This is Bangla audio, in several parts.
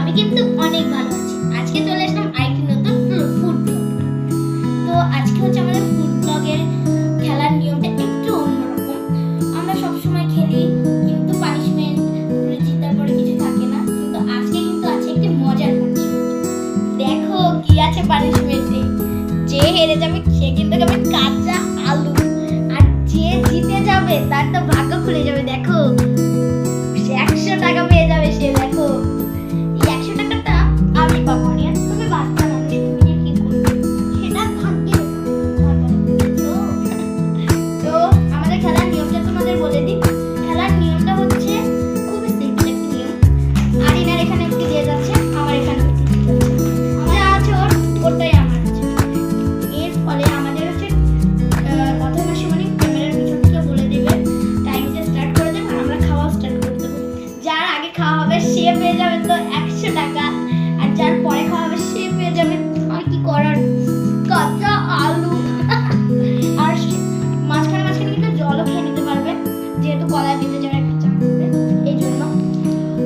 আমি কিন্তু অনেক ভালো আছি। আজকে চলে আসলাম আরেকটি নতুন ফুড ব্লগ। তো আজকে হচ্ছে আমাদের ফুড ব্লগের খেলার নিয়মটা একটু অন্যরকম। আমরা সবসময় খেলি কিন্তু পানিশমেন্ট জেতার পরে কিছু থাকে না, কিন্তু আজকে কিন্তু আছে একটি মজার পানিশমেন্ট। দেখো কি আছে পানিশমেন্টে। যে হেরে যাবে সে কিন্তু খাবে কাঁচা আলু, আর যে জিতে যাবে তার তো ভাগ্য খুলে যাবে। দেখো 100 টাকা পেয়ে যাবে সে। দেখো এই 100 টাকাটা আমি পাবো না, তুমি বাচ্চা মানুষ, তুমি কি করবে সেটা ভাগ্যের ব্যাপার। তো আমাদের খেলার নিয়মটা তোমাদের বলে দিই। খেলার নিয়মটা হচ্ছে খুবই সিম্পল একটা নিয়ম। আরিনার এখানে একটু দিয়ে যাচ্ছে, আমার এখানে যা আছে ওটাই আমার আছে। এর ফলে আমাদের হচ্ছে কথা না শুনে ক্যামেরার পিছন থেকে বলে দেবে, টাইমটা স্টার্ট করে দেবে, আমরা খাওয়া স্টার্ট করে দেবো। যার আগে খাওয়া হবে সে পেয়ে যাবে তো 100 টাকা, আর যার পরে খাওয়া হবে সে পেয়ে যাবে আর কি করার কাঁচা আলু। আর মাঝখানে মাঝখানে কিন্তু জলও খেয়ে নিতে পারবে, যেহেতু গলায় বেঁধে যাবে একটা চাপ হবে এই জন্য।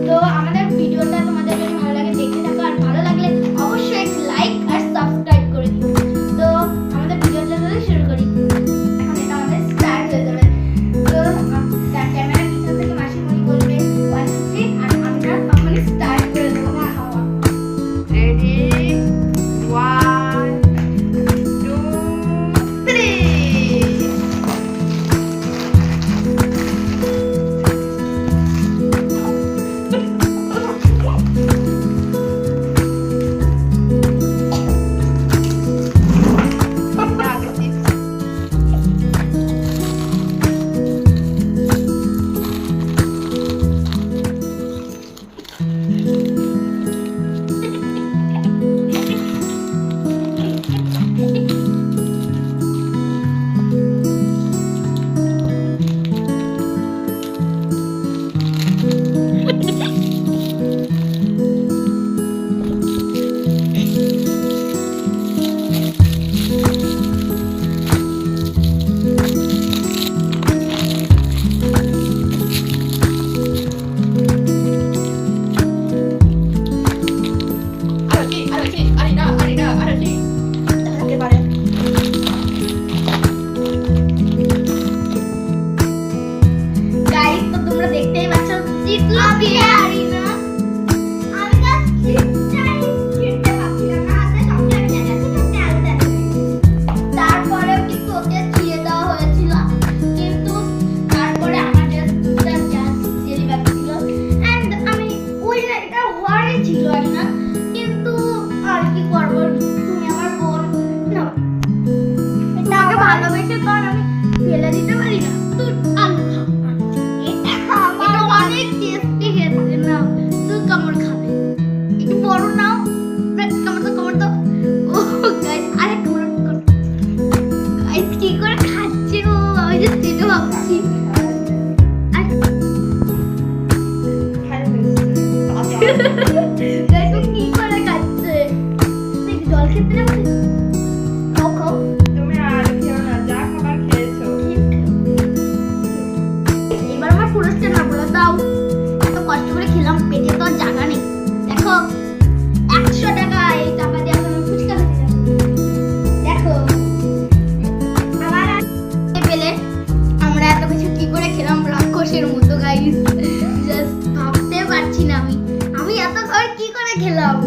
তো আমাদের ভিডিওটা তোমাদের যদি ভালো লাগে দেখতে থাকো, আর ভালো লাগলে অবশ্যই একটা লাইক আর সাবস্ক্রাইব করে দিও। তো আমাদের ভিডিওটা তাহলে শুরু করি। এখন এটা আমাদের স্টার্ট হয়ে যাবে। তো ক্যামেরার পিছন থেকে মাসিমণি বলবে 1 2 3, আর আমরা তখনই স্টার্ট করে দেবো খাওয়া। রেডি 1 2 3 গাইস, তো তোমরা দেখতেই পাচ্ছ জিতলো কে? আরিনা। আমি তো জিততে পারছিলাম না, হাতে সবটা গেছে তো আলুটা। তারপরেও কিন্তু ওকে ছিঁড়ে দেওয়া হয়েছিল, কিন্তু তারপরে আমার জাস্ট জেলি বাকি ছিল, এন্ড আমি ওই এটা হওয়ারই ছিল না, কিন্তু আর কি করব, তুমি আমার বোন না, এটাকে ভালোবেসে তো আর আমি ফেলে দিতে পারি না। তুই আলু খা, এটা অনেক টেস্টি খেতে। না তুই কামড় খাবে, একটু বড় নাও, কামড় তো। ও গাইস, আরে কামড় কর গাইস, কি করে খাচ্ছে ও, আমি যে সেটা ভাবছি। গাইস ও কি করে খাচ্ছে, তুই জল খেতে যাবি? খাও খাও। তুমি আর খেও না, যা খাবার খেয়েছো। এবার আমার পুরস্কার না বলে দাও, এত কষ্ট করে খেলাম, পেটে তো আর জায়গা নেই। দেখো 100 টাকা, এই টাকা দিয়ে এখন আমি ফুচকা খেতে যাবো। দেখো আমার পেলে আমরা এত কিছু কি করে খেলাম, রাক্ষসের মতো গাইস, জাস্ট ভাবতে পারছি না আমি এত খাবার কি করে খেলাম।